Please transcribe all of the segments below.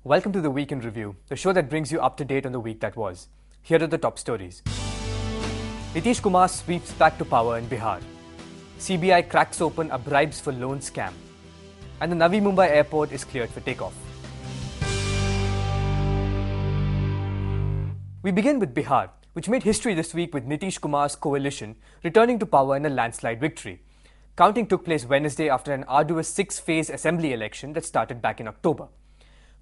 Welcome to the Week in Review, the show that brings you up to date on the week that was. Here are the top stories. Nitish Kumar sweeps back to power in Bihar. CBI cracks open a bribes-for-loans scam. And the Navi Mumbai airport is cleared for takeoff. We begin with Bihar, which made history this week with Nitish Kumar's coalition returning to power in a landslide victory. Counting took place Wednesday after an arduous six-phase assembly election that started back in October.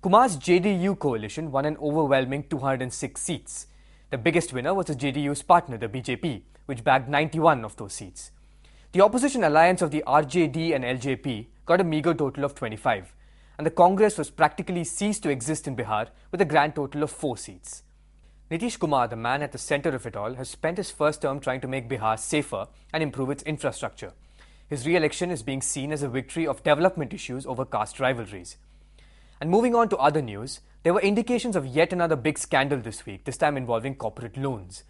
Kumar's JDU coalition won an overwhelming 206 seats. The biggest winner was the JDU's partner, the BJP, which bagged 91 of those seats. The opposition alliance of the RJD and LJP got a meagre total of 25, and the Congress was practically ceased to exist in Bihar with a grand total of 4 seats. Nitish Kumar, the man at the centre of it all, has spent his first term trying to make Bihar safer and improve its infrastructure. His re-election is being seen as a victory of development issues over caste rivalries. And moving on to other news, there were indications of yet another big scandal this week, this time involving corporate loans.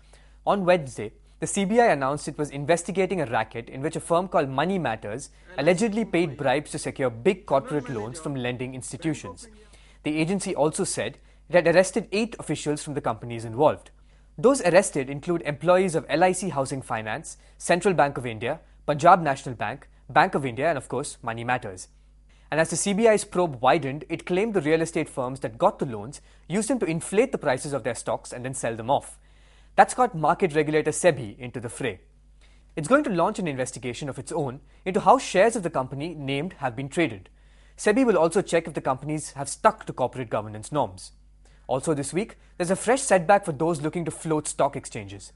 On Wednesday, the CBI announced it was investigating a racket in which a firm called Money Matters allegedly paid bribes to secure big corporate loans from lending institutions. The agency also said it had arrested 8 officials from the companies involved. Those arrested include employees of LIC Housing Finance, Central Bank of India, Punjab National Bank, Bank of India and of course Money Matters. And as the CBI's probe widened, it claimed the real estate firms that got the loans used them to inflate the prices of their stocks and then sell them off. That's got market regulator SEBI into the fray. It's going to launch an investigation of its own into how shares of the company named have been traded. SEBI will also check if the companies have stuck to corporate governance norms. Also this week, there's a fresh setback for those looking to float stock exchanges.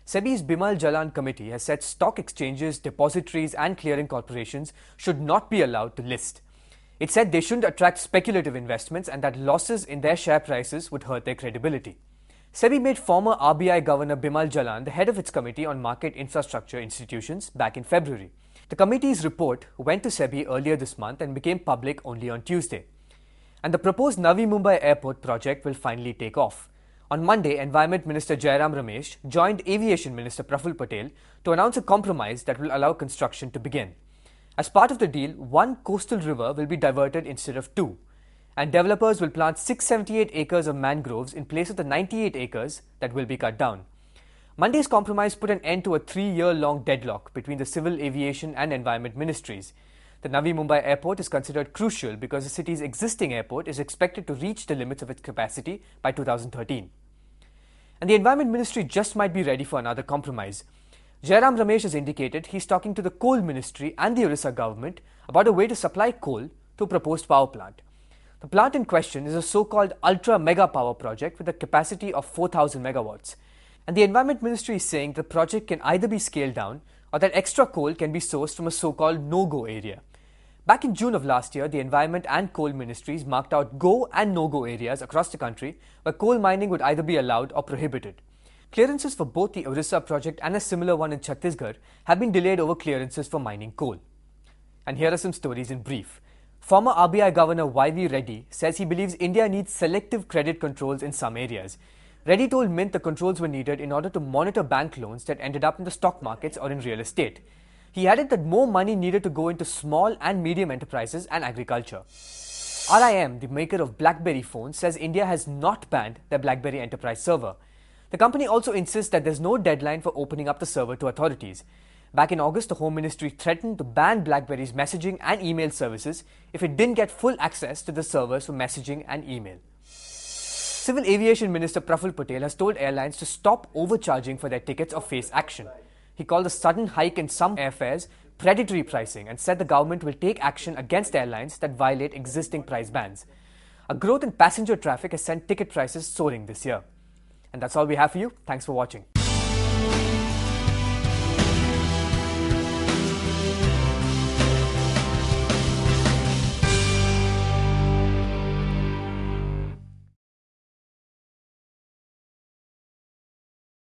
SEBI's Bimal Jalan committee has said stock exchanges, depositories and clearing corporations should not be allowed to list. It said they shouldn't attract speculative investments and that losses in their share prices would hurt their credibility. SEBI made former RBI Governor Bimal Jalan the head of its Committee on Market Infrastructure Institutions back in February. The committee's report went to SEBI earlier this month and became public only on Tuesday. And the proposed Navi Mumbai airport project will finally take off. On Monday, Environment Minister Jairam Ramesh joined Aviation Minister Praful Patel to announce a compromise that will allow construction to begin. As part of the deal, 1 coastal river will be diverted instead of 2, and developers will plant 678 acres of mangroves in place of the 98 acres that will be cut down. Monday's compromise put an end to a 3-year-long deadlock between the Civil Aviation and Environment Ministries. The Navi Mumbai airport is considered crucial because the city's existing airport is expected to reach the limits of its capacity by 2013. And the Environment Ministry just might be ready for another compromise. Jairam Ramesh has indicated he's talking to the Coal Ministry and the Orissa government about a way to supply coal to a proposed power plant. The plant in question is a so-called ultra-mega power project with a capacity of 4,000 megawatts. And the Environment Ministry is saying the project can either be scaled down or that extra coal can be sourced from a so-called no-go area. Back in June of last year, the Environment and Coal Ministries marked out go and no-go areas across the country where coal mining would either be allowed or prohibited. Clearances for both the Orissa project and a similar one in Chhattisgarh have been delayed over clearances for mining coal. And here are some stories in brief. Former RBI Governor Y.V. Reddy says he believes India needs selective credit controls in some areas. Reddy told Mint the controls were needed in order to monitor bank loans that ended up in the stock markets or in real estate. He added that more money needed to go into small and medium enterprises and agriculture. RIM, the maker of BlackBerry phones, says India has not banned their BlackBerry Enterprise server. The company also insists that there's no deadline for opening up the server to authorities. Back in August, the Home Ministry threatened to ban BlackBerry's messaging and email services if it didn't get full access to the servers for messaging and email. Civil Aviation Minister Praful Patel has told airlines to stop overcharging for their tickets or face action. He called the sudden hike in some airfares predatory pricing and said the government will take action against airlines that violate existing price bands. A growth in passenger traffic has sent ticket prices soaring this year. And that's all we have for you. Thanks for watching.